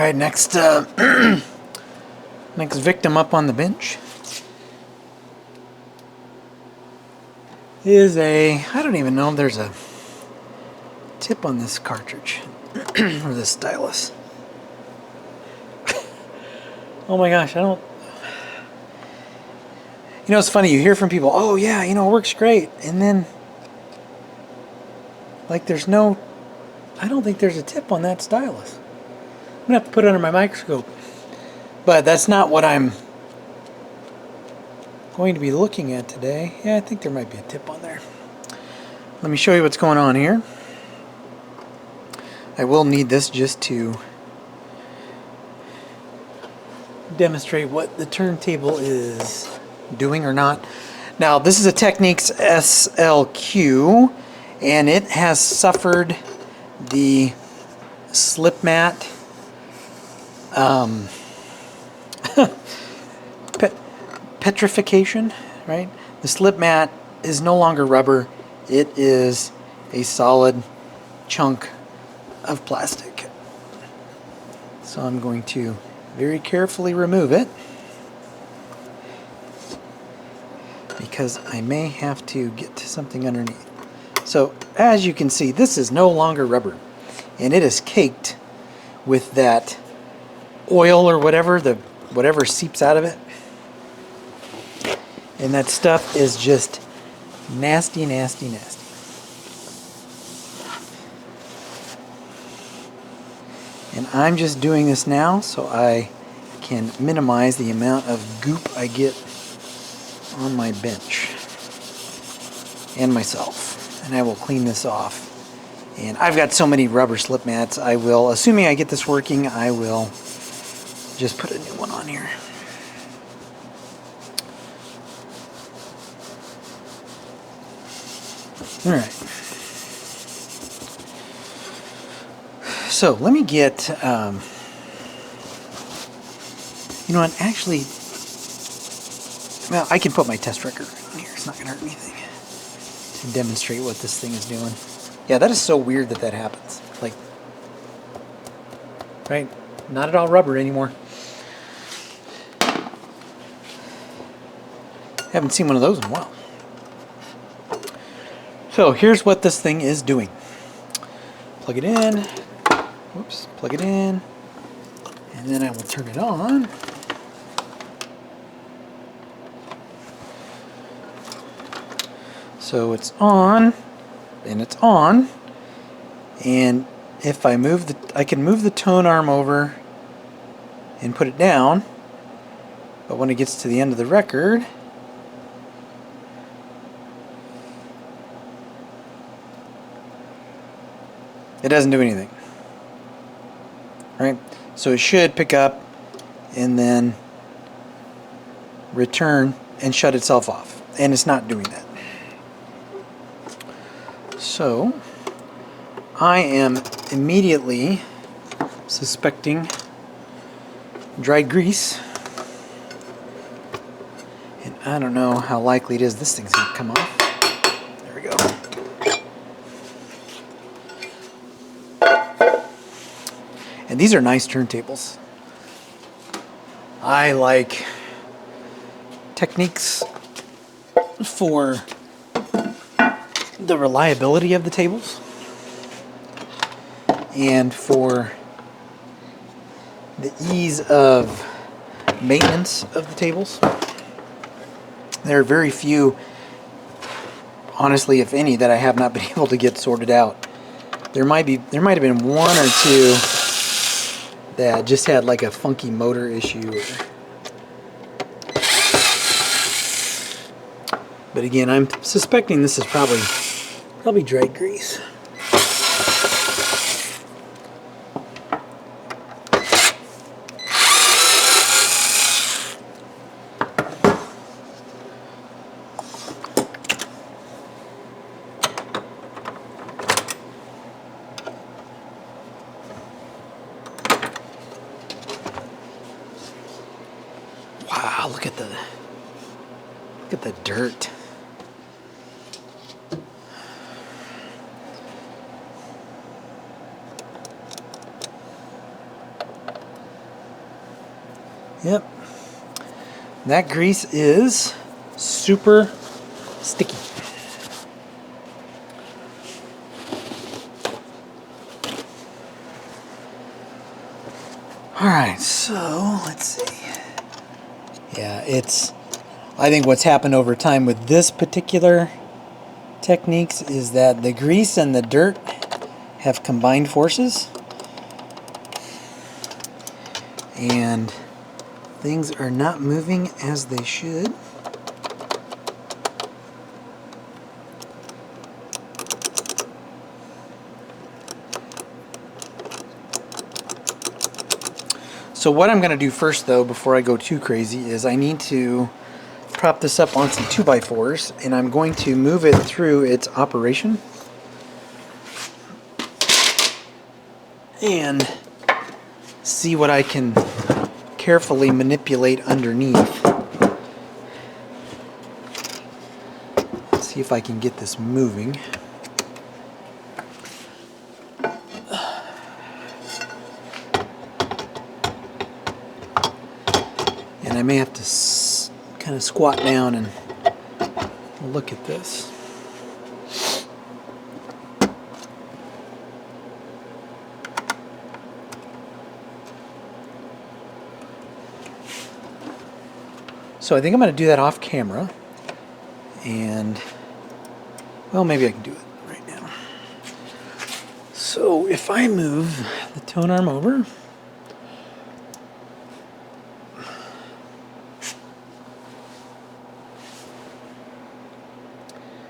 Alright, next next victim up on the bench is I don't even know if there's a tip on this cartridge or this stylus. Oh my gosh, I don't... You know, it's funny, you hear from people, oh yeah, you know, it works great, and then like there's no... I don't think there's a tip on that stylus. I'm gonna have to put it under my microscope. But that's not what I'm going to be looking at today. Yeah, I think there might be a tip on there. Let me show you what's going on here. I will need this just to demonstrate what the turntable is doing or not. Now, this is a Technics SL Q, and it has suffered the slip mat petrification, right? The slip mat is no longer rubber. It is a solid chunk of plastic. So I'm going to very carefully remove it because I may have to get to something underneath. So as you can see, this is no longer rubber, and it is caked with that oil or whatever seeps out of it. And that stuff is just nasty, nasty, nasty. And I'm just doing this now so I can minimize the amount of goop I get on my bench and myself. And I will clean this off. And I've got so many rubber slip mats, I will, assuming I get this working, I will just put a new one on here. Alright. So let me get, you know what, actually, well, I can put my test record on here. It's not going to hurt anything to demonstrate what this thing is doing. Yeah, that is so weird that that happens. Like, right? Not at all rubber anymore. Haven't seen one of those in a while. So here's what this thing is doing. Plug it in. Whoops, plug it in. And then I will turn it on. So it's on, and it's on. And if I move I can move the tone arm over and put it down. But when it gets to the end of the record, it doesn't do anything, right? So it should pick up and then return and shut itself off, and it's not doing that. So I am immediately suspecting dry grease, and I don't know how likely it is this thing's going to come off. There we go. And these are nice turntables. I like Technics for the reliability of the tables and for the ease of maintenance of the tables. There are very few, honestly, if any, that I have not been able to get sorted out. There might have been one or two that just had like a funky motor issue. But again, I'm suspecting this is probably dry grease. Wow, look at the dirt. Yep. That grease is super sticky. Alright, so let's see. Yeah, I think what's happened over time with this particular Techniques is that the grease and the dirt have combined forces, and things are not moving as they should. So what I'm going to do first, though, before I go too crazy, is I need to prop this up on some 2x4s, and I'm going to move it through its operation and see what I can carefully manipulate underneath. See if I can get this moving. And I may have to kind of squat down and look at this. So I think I'm going to do that off camera, and well, maybe I can do it right now. So if I move the tone arm over,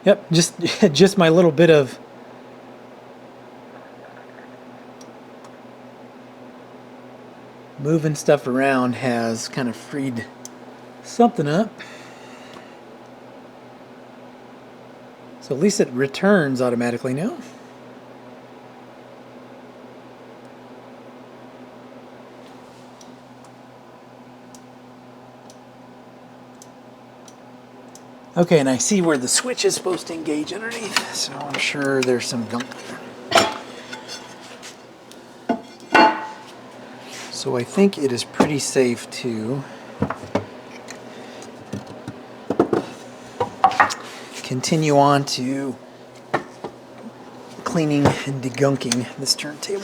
yep, just my little bit of moving stuff around has kind of freed something up. So at least it returns automatically now. Okay, and I see where the switch is supposed to engage underneath, so I'm sure there's some gunk there. So I think it is pretty safe to continue on to cleaning and degunking this turntable.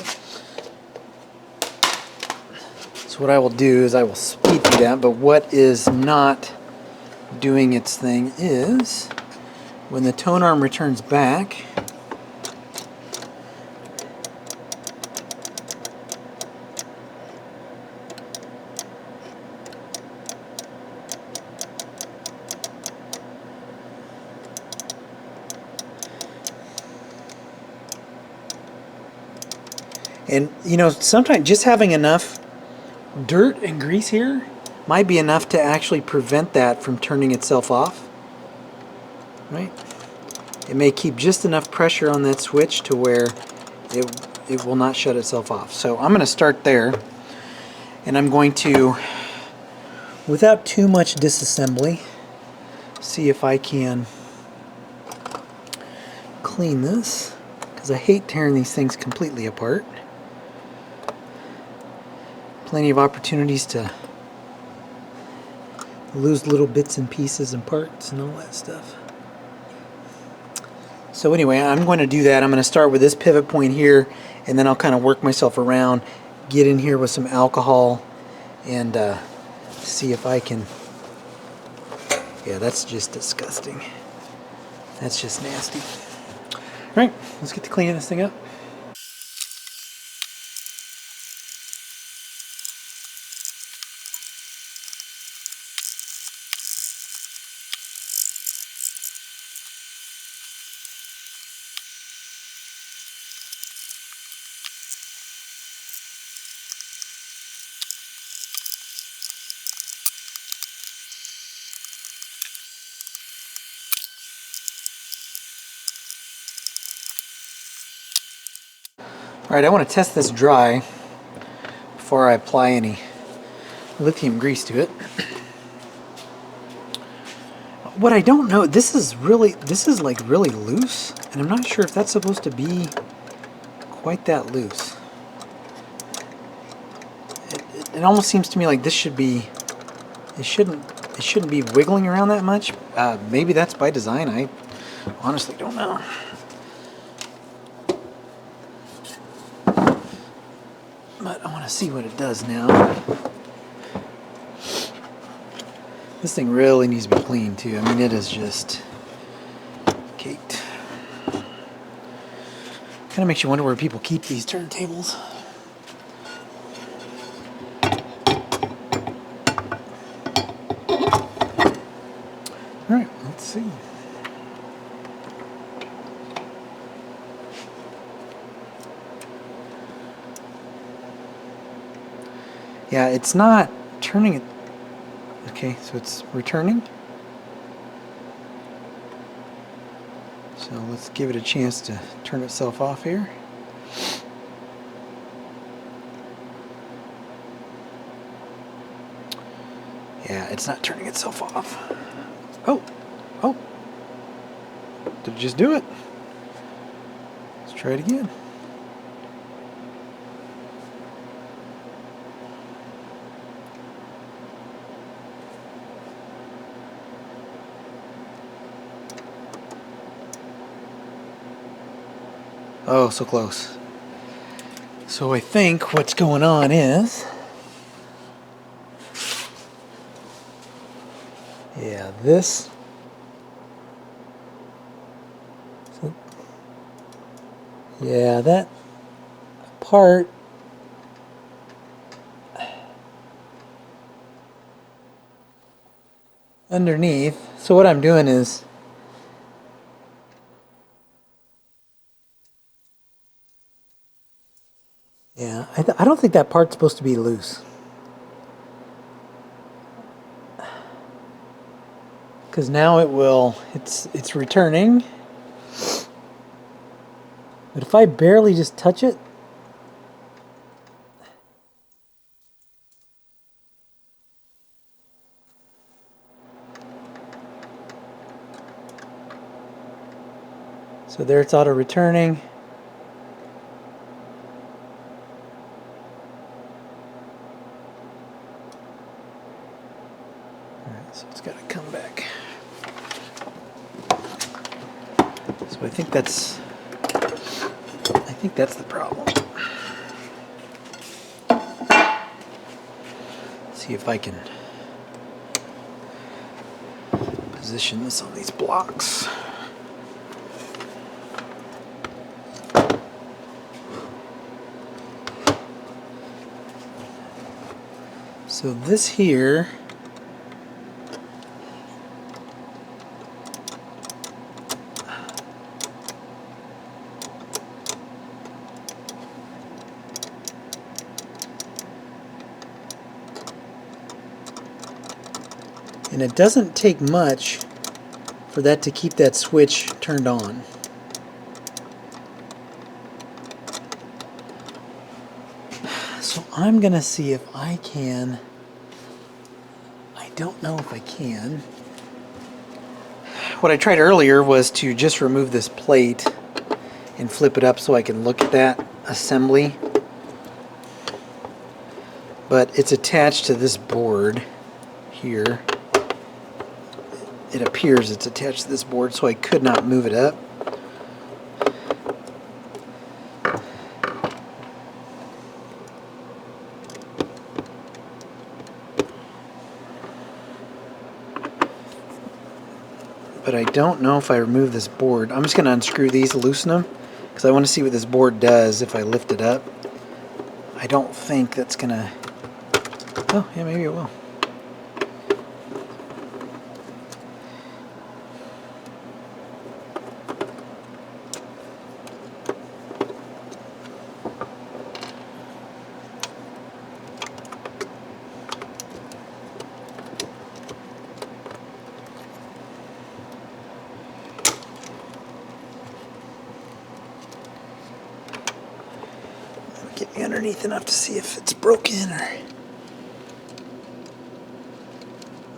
So what I will do is I will speed through that, but what is not doing its thing is when the tone arm returns back, and you know, sometimes just having enough dirt and grease here might be enough to actually prevent that from turning itself off, right? It may keep just enough pressure on that switch to where it will not shut itself off. So I'm going to start there, and I'm going to, without too much disassembly, see if I can clean this, because I hate tearing these things completely apart. Plenty of opportunities to lose little bits and pieces and parts and all that stuff. So anyway, I'm going to do that. I'm going to start with this pivot point here, and then I'll kind of work myself around, get in here with some alcohol, and see if I can... Yeah, that's just disgusting. That's just nasty. All right, let's get to cleaning this thing up. Alright, I want to test this dry before I apply any lithium grease to it. What I don't know, this is like really loose, and I'm not sure if that's supposed to be quite that loose. It almost seems to me like this should be It shouldn't be wiggling around that much. Maybe that's by design. I honestly don't know. But I want to see what it does now. This thing really needs to be cleaned too. I mean, it is just caked. Kind of makes you wonder where people keep these turntables. All right, let's see. Yeah, it's not turning it. Okay, so it's returning. So let's give it a chance to turn itself off here. Yeah, it's not turning itself off. Oh, did it just do it? Let's try it again. Oh, so close. So I think what's going on is, yeah, this. So, yeah, that part underneath. So what I'm doing is, yeah, I don't think that part's supposed to be loose. Because now it will, it's returning. But if I barely just touch it, so there it's auto returning. Alright, so it's got to come back. So I think that's the problem. Let's see if I can position this on these blocks. So this here and it doesn't take much for that to keep that switch turned on. So I'm gonna see if I can. I don't know if I can. What I tried earlier was to just remove this plate and flip it up so I can look at that assembly. But it's attached to this board here. It appears it's attached to this board, so I could not move it up. But I don't know if I remove this board. I'm just going to unscrew these, loosen them, because I want to see what this board does if I lift it up. I don't think that's going to... Oh, yeah, maybe it will. Get me underneath enough to see if it's broken or...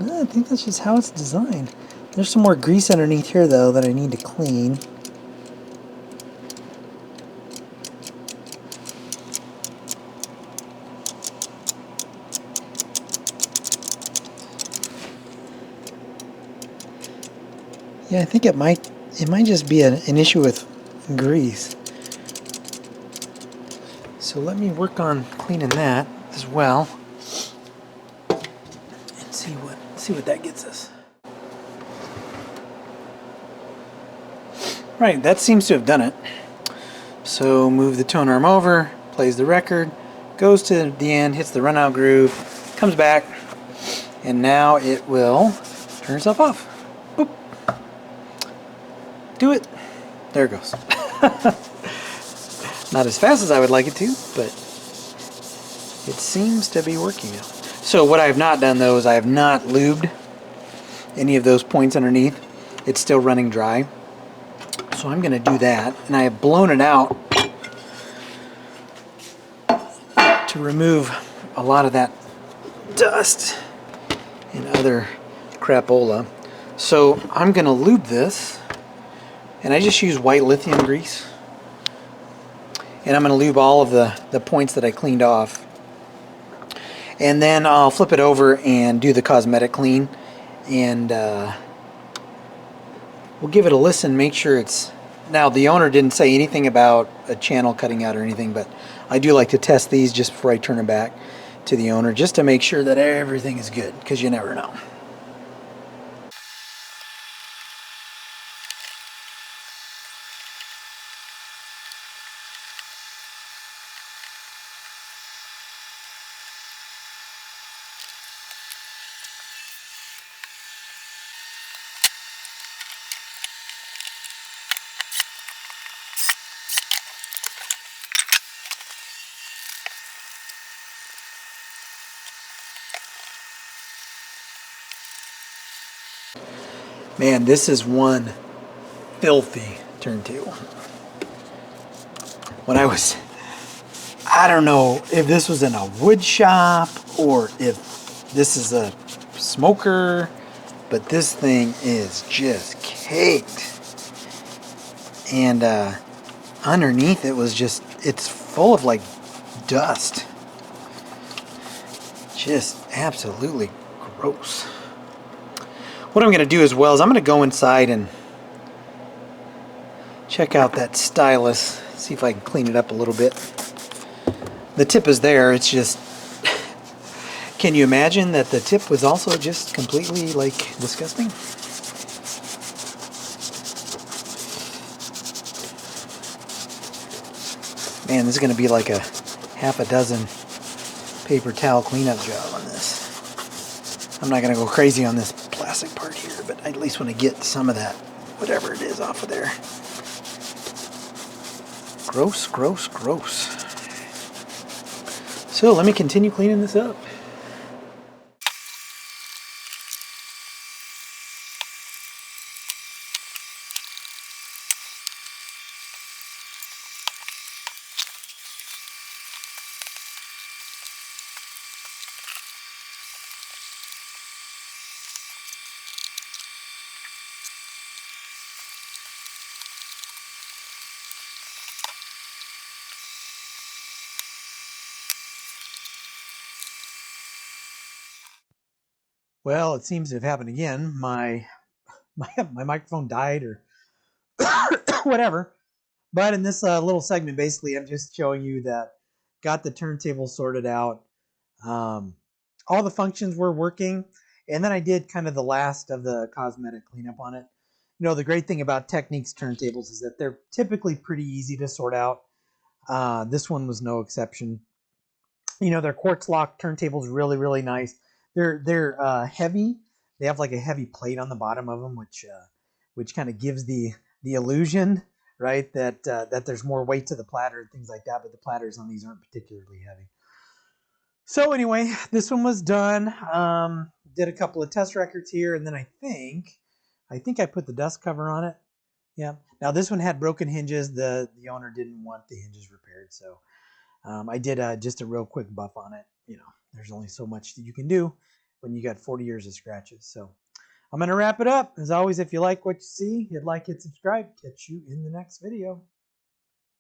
No, I think that's just how it's designed. There's some more grease underneath here though that I need to clean. Yeah, I think it might just be an issue with grease. So let me work on cleaning that as well and see what that gets us. Right, that seems to have done it. So move the tone arm over, plays the record, goes to the end, hits the run out groove, comes back, and now it will turn itself off. Boop. Do it. There it goes. Not as fast as I would like it to, but it seems to be working now. So what I have not done though is I have not lubed any of those points underneath. It's still running dry. So I'm going to do that, and I have blown it out to remove a lot of that dust and other crapola. So I'm going to lube this, and I just use white lithium grease. And I'm going to lube all of the points that I cleaned off. And then I'll flip it over and do the cosmetic clean. And we'll give it a listen, make sure it's... Now, the owner didn't say anything about a channel cutting out or anything, but I do like to test these just before I turn them back to the owner, just to make sure that everything is good, because you never know. Man, this is one filthy turntable. I don't know if this was in a wood shop or if this is a smoker, but this thing is just caked. And underneath it was just, it's full of like dust. Just absolutely gross. What I'm going to do as well is I'm going to go inside and check out that stylus, see if I can clean it up a little bit. The tip is there, it's just, can you imagine that the tip was also just completely like disgusting? Man, this is going to be like a half a dozen paper towel cleanup job on this. I'm not going to go crazy on this plastic part here, but I at least want to get some of that, whatever it is, off of there. Gross, gross, gross. So let me continue cleaning this up. Well, it seems to have happened again. My microphone died or whatever. But in this little segment, basically, I'm just showing you that got the turntable sorted out. All the functions were working, and then I did kind of the last of the cosmetic cleanup on it. You know, the great thing about Technics turntables is that they're typically pretty easy to sort out. This one was no exception. You know, their quartz lock turntables really, really nice. They're heavy. They have like a heavy plate on the bottom of them, which kind of gives the illusion, right, that there's more weight to the platter and things like that. But the platters on these aren't particularly heavy. So anyway, this one was done. Did a couple of test records here, and then I think I put the dust cover on it. Yeah. Now this one had broken hinges. The owner didn't want the hinges repaired, so I did just a real quick buff on it. You know, there's only so much that you can do when you got 40 years of scratches. So I'm going to wrap it up. As always, if you like what you see, hit like, hit subscribe. Catch you in the next video.